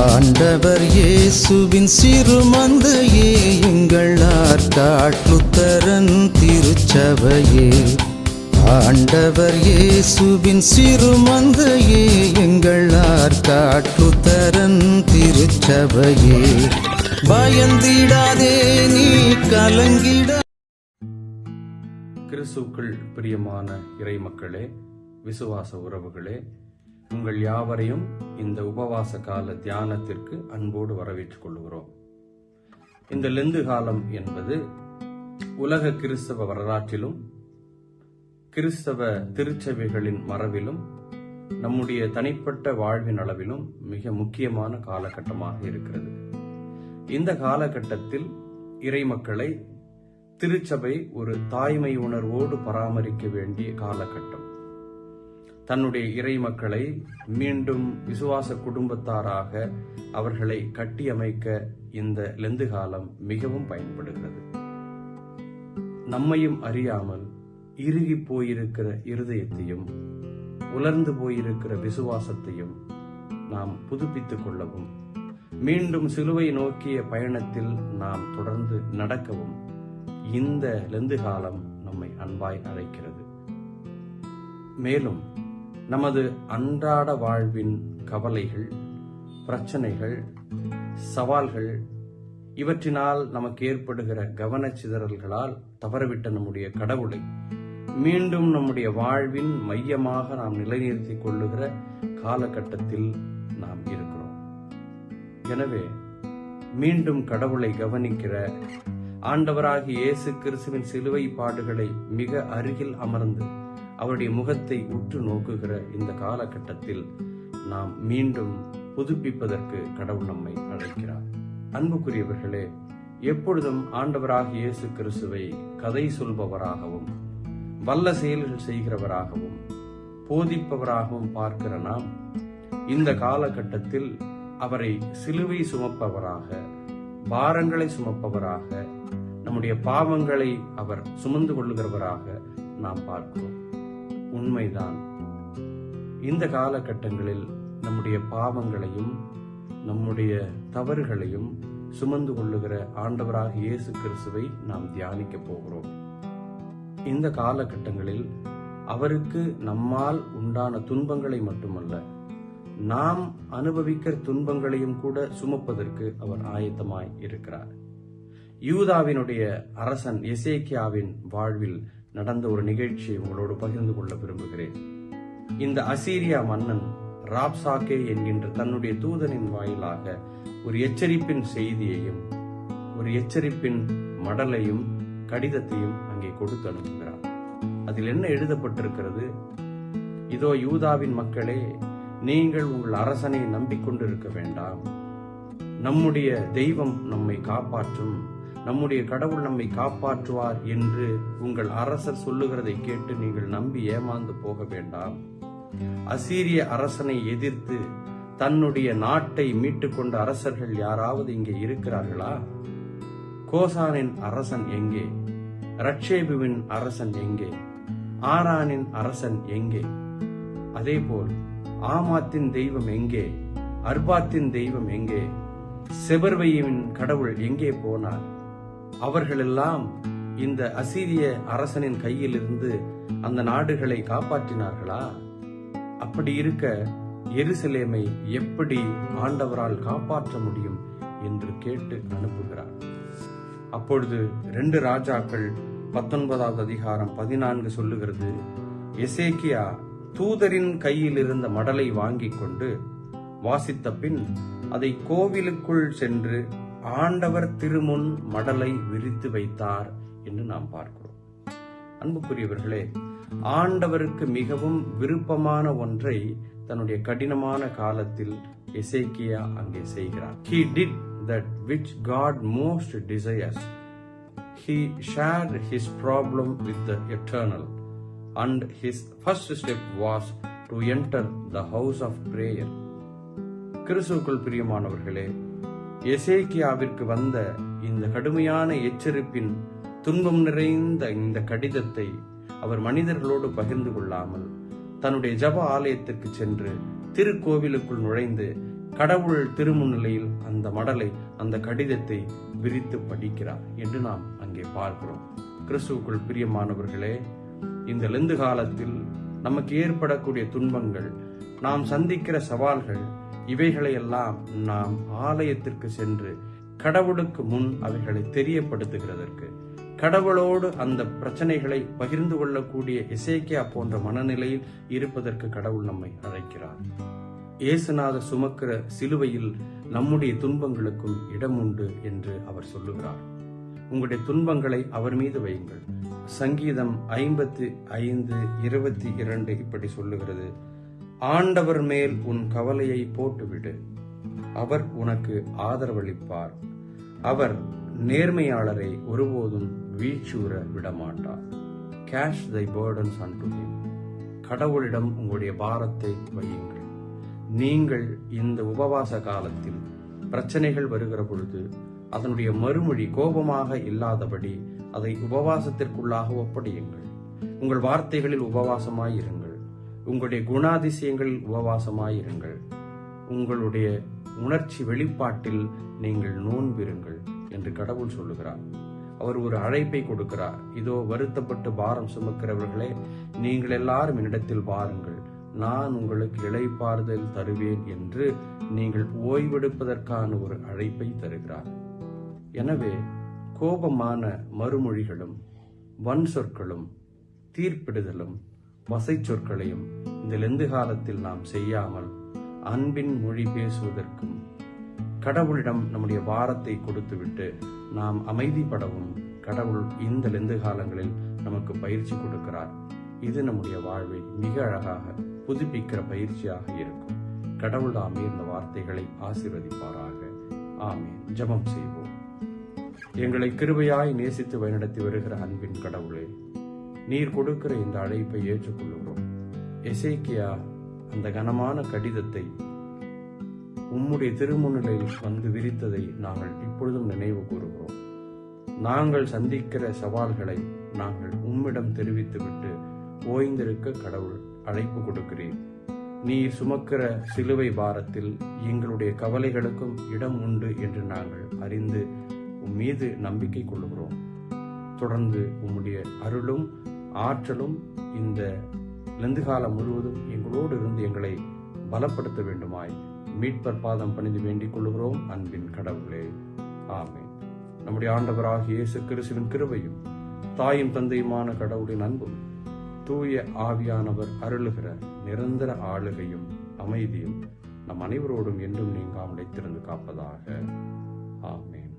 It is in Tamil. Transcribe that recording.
ஆண்டவர் இயேசுவின் சிறுமந்தையே, எங்கள் ஆற்காட்டுத்தரன் திருச்சபையே. ஆண்டவர் இயேசுவின் சிறுமந்தையே, எங்கள் ஆற்காட்டுத்தரன் திருச்சபையே. பயந்திடாதே நீ கலங்கிட. கிறிஸ்துவுக்குள் பிரியமான இறை மக்களே, விசுவாச உறவுகளே, உங்கள் யாவரையும் இந்த உபவாச கால தியானத்திற்கு அன்போடு வரவேற்றுக் கொள்கிறோம். இந்த லெந்து காலம் என்பது உலக கிறிஸ்தவ வரலாற்றிலும் கிறிஸ்தவ திருச்சபைகளின் மரபிலும் நம்முடைய தனிப்பட்ட வாழ்வின் அளவிலும் மிக முக்கியமான காலகட்டமாக இருக்கிறது. இந்த காலகட்டத்தில் இறை மக்களை திருச்சபை ஒரு தாய்மை உணர்வோடு பராமரிக்க வேண்டிய காலகட்டம். தன்னுடைய இறை மக்களை மீண்டும் விசுவாச குடும்பத்தாராக அவர்களை கட்டியமைக்க இந்த லெந்து காலம் மிகவும் பயன்படுகிறது. நம்மையும் அறியாமல் இறுகி போயிருக்கிற இருதயத்தையும் உலர்ந்து போயிருக்கிற விசுவாசத்தையும் நாம் புதுப்பித்துக் கொள்ளவும், மீண்டும் சிலுவை நோக்கிய பயணத்தில் நாம் தொடர்ந்து நடக்கவும் இந்த லெந்து காலம் நம்மை அன்பாய் அழைக்கிறது. மேலும் நமது அன்றாட வாழ்வின் கவலைகள், பிரச்சனைகள், சவால்கள் இவற்றினால் நமக்கு ஏற்படுகிற கவனச்சிதறல்களால் தவறவிட்ட நம்முடைய கடவுளை மீண்டும் நம்முடைய வாழ்வின் மையமாக நாம் நிலைநிறுத்திக் கொள்ளுகிற காலகட்டத்தில் நாம் இருக்கிறோம். எனவே மீண்டும் கடவுளை கவனிக்கிற, ஆண்டவராகிய இயேசு கிறிஸ்துவின் சிலுவை பாடுகளை மிக அருகில் அமர்ந்து அவருடைய முகத்தை உற்று நோக்குகிற இந்த காலகட்டத்தில் நாம் மீண்டும் புதுப்பிப்பதற்கு கடவுள் நம்மை அழைக்கிறார். அன்புக்குரியவர்களே, எப்பொழுதும் ஆண்டவராகிய இயேசு கிறிஸ்துவை கதை சொல்பவராகவும் வல்ல செயல்கள் செய்கிறவராகவும் போதிப்பவராகவும் பார்க்கிற நாம் இந்த காலகட்டத்தில் அவரை சிலுவை சுமப்பவராக, பாரங்களை சுமப்பவராக, நம்முடைய பாவங்களை அவர் சுமந்து கொள்ளுகிறவராக நாம் பார்க்கிறோம். உண்மைதான். இந்த காலகட்டங்களில் நம்முடைய பாவங்களையும் நம்முடைய தவறுகளையும் சுமந்து கொள்ளுகிற ஆண்டவராக இயேசு கிறிஸ்துவை நாம் தியானிக்க போகிறோம். இந்த காலகட்டங்களில் அவருக்கு நம்மால் உண்டான துன்பங்களை மட்டுமல்ல, நாம் அனுபவிக்கிற துன்பங்களையும் கூட சுமப்பதற்கு அவர் ஆயத்தமாய் இருக்கிறார். யூதாவினுடைய அரசன் எசேக்கியாவின் வாழ்வில் நடந்த ஒரு நிகழ்ச்சியை உங்களோடு பகிர்ந்து கொள்ள விரும்புகிறேன். இந்த அசீரியா மன்னன் ராப்சாக்கே என்கின்ற தன்னுடைய தூதனின் வாயிலாக ஒரு எச்சரிப்பின் செய்தியையும் ஒரு எச்சரிப்பின் மடலையும் கடிதத்தையும் அங்கே கொடுத்து அனுப்புகிறார். அதில் என்ன எழுதப்பட்டிருக்கிறது? இதோ யூதாவின் மக்களே, நீங்கள் உங்கள் அரசனை நம்பிக்கொண்டிருக்க வேண்டாம். நம்முடைய தெய்வம் நம்மை காப்பாற்றும், நம்முடைய கடவுள் நம்மை காப்பாற்றுவார் என்று உங்கள் அரசர் சொல்லுகிறதை கேட்டு நீங்கள் நம்பி ஏமாந்து போக வேண்டாம். அசீரிய அரசனை எதிர்த்து தன்னுடைய நாட்டை மீட்டுக் கொண்ட அரசர்கள் யாராவது இங்கே இருக்கிறார்களா? கோசானின் அரசன் எங்கே? ரட்சேபுவின் அரசன் எங்கே? ஆரானின் அரசன் எங்கே? அதேபோல் ஆமாத்தின் தெய்வம் எங்கே? அர்பாத்தின் தெய்வம் எங்கே? செபர்வையின் கடவுள் எங்கே போனார்? அவர்களெல்லாம் இந்த அசீரிய அரசனின் கையில் இருந்து அந்த நாடுகளை காப்பாற்றினார்களா? அப்படி இருக்க எருசலேமை எப்படி ஆண்டவரால் காப்பாற்ற முடியும் என்று கேட்டு அனுப்புகிறார். அப்பொழுது 2 ராஜாக்கள் 19வது அதிகாரம் 14 சொல்லுகிறது, எசேக்கியா தூதரின் கையில் இருந்த மடலை வாங்கிக் கொண்டு வாசித்த பின் அதை கோவிலுக்குள் சென்று ஆண்டவர் திருமுன் மடலை விரித்து வைத்தார் என்று நாம் பார்க்கிறோம். அன்புக்குரியவர்களே, ஆண்டவருக்கு மிகவும் விருப்பமான ஒன்றை தன்னுடைய கடினமான காலத்தில் எசேக்கியா அங்கே செய்கிறார். He did that which God most desires. He shared his problem with the eternal, and his first step was to enter the house of prayer. கிறிஸ்துவுக்குள் பிரியமானவர்களே, எசேக்கியாவிற்கு வந்த இந்த கடுமையான எச்சரிப்பின் துன்பம் நிறைந்த இந்த கடிதத்தை அவர் மனிதர்களோடு பகிர்ந்து கொள்ளாமல் தன்னுடைய ஜப ஆலயத்திற்கு சென்று திருக்கோவிலுக்குள் நுழைந்து கடவுள் திருமுன்னிலையில் அந்த மடலை, அந்த கடிதத்தை விரித்து படிக்கிறார் என்று நாம் அங்கே பார்க்கிறோம். கிறிஸ்துவுக்குள் பிரியமானவர்களே, இந்த லெந்து காலத்தில் நமக்கு ஏற்படக்கூடிய துன்பங்கள், நாம் சந்திக்கிற சவால்கள், இவைகளையெல்லாம் நாம் ஆலயத்திற்கு சென்று கடவுளுக்கு முன் அவைகளை தெரியப்படுத்துகிறதற்கு, கடவுளோடு அந்த பிரச்சனைகளை பகிர்ந்து கொள்ளக்கூடிய எசேக்கியா போன்ற மனநிலையில் இருப்பதற்கு கடவுள் நம்மை அழைக்கிறார். இயேசுநாதர் சுமக்கிற சிலுவையில் நம்முடைய துன்பங்களுக்கும் இடம் உண்டு என்று அவர் சொல்லுகிறார். உங்களுடைய துன்பங்களை அவர் மீது வையுங்கள். சங்கீதம் 55:22 இப்படி சொல்லுகிறது, ஆண்டவர் மேல் உன் கவலையை போட்டுவிடு, அவர் உனக்கு ஆதரவளிப்பார், அவர் நேர்மையாளரை ஒருபோதும் வீழ்ச்சியுற விடமாட்டார். கேஷ் தை burdens unto him. கடவுளிடம் உங்களுடைய பாரத்தை வையுங்கள். நீங்கள் இந்த உபவாச காலத்தில் பிரச்சனைகள் வருகிற பொழுது அதனுடைய மறுமொழி கோபமாக இல்லாதபடி அதை உபவாசத்திற்குள்ளாக ஒப்படையுங்கள். உங்கள் வார்த்தைகளில் உபவாசமாயிருங்கள், உங்களுடைய குணாதிசயங்களில் உபவாசமாயிருங்கள், உங்களுடைய உணர்ச்சி வெளிப்பாட்டில் நீங்கள் நோன்பிருங்கள் என்று கடவுள் சொல்லுகிறார். அவர் ஒரு அழைப்பை கொடுக்கிறார். இதோ வருத்தப்பட்டு பாரம் சுமக்கிறவர்களே, நீங்கள் எல்லாரும் என்னிடத்தில் வாருங்கள், நான் உங்களுக்கு இளைப்பாறுதல் தருவேன் என்று நீங்கள் ஓய்வெடுப்பதற்கான ஒரு அழைப்பை தருகிறார். எனவே கோபமான மறுமொழிகளும் வன் சொற்களும் தீர்ப்பிடுதலும் வசை சொற்களையும் இந்த லெந்து காலத்தில் நாம் செய்யாமல் அன்பின் மொழி பேசுவதற்கும் கடவுளிடம் நம்முடைய வாரத்தை கொடுத்துவிட்டு நாம் அமைதிப்படவும் கடவுள் இந்த லெந்து காலங்களில் நமக்கு பயிற்சி கொடுக்கிறார். இது நம்முடைய வாழ்வை மிக அழகாக புதுப்பிக்கிற பயிற்சியாக இருக்கும். கடவுள் தாமே இந்த வார்த்தைகளை ஆசீர்வதிப்பாராக. ஆமென். ஜெபம் செய்வோம். எங்களை கிருபையாய் நேசித்து வழிநடத்தி வருகிற அன்பின் கடவுளே, நீர் கொடுக்கிற இந்த அழைப்பை ஏற்றுக்கொள்கிறோம். எசேக்கியா அந்த கனமான கடிதத்தை உம்முடைய திருமுன்னிலையில் வந்து விரித்ததை நாங்கள் இப்பொழுதும் நினைவு கூறுகிறோம். நாங்கள் சந்திக்கிற சவால்களை நாங்கள் உம்மிடம் தெரிவித்துவிட்டு ஓய்ந்திருக்க கடவுள் அழைப்பு கொடுக்கிறீர். நீர் சுமக்கிற சிலுவை பாரத்தில் எங்களுடைய கவலைகளுக்கும் இடம் உண்டு என்று நாங்கள் அறிந்து உம் மீது நம்பிக்கை கொள்கிறோம். தொடர்ந்து உம்முடைய அருளும் ஆற்றலும் இந்த லெந்து காலம் முழுவதும் எங்களோடு இருந்து எங்களை பலப்படுத்த வேண்டுமாய் மீட்பர் பாதம் பணிந்து வேண்டிக் கொள்கிறோம் அன்பின் கடவுளே. ஆமென். நம்முடைய ஆண்டவராகிய இயேசு கிறிஸ்துவின் கிருபையும் தாயும் தந்தையுமான கடவுளின் அன்பும் தூய ஆவியானவர் அருளுகிற நிரந்தர ஆளுகையும் அமைதியும் நம் அனைவரோடும் என்றும் நீங்காமல் நிலைத்திருந்து காப்பதாக. ஆமென்.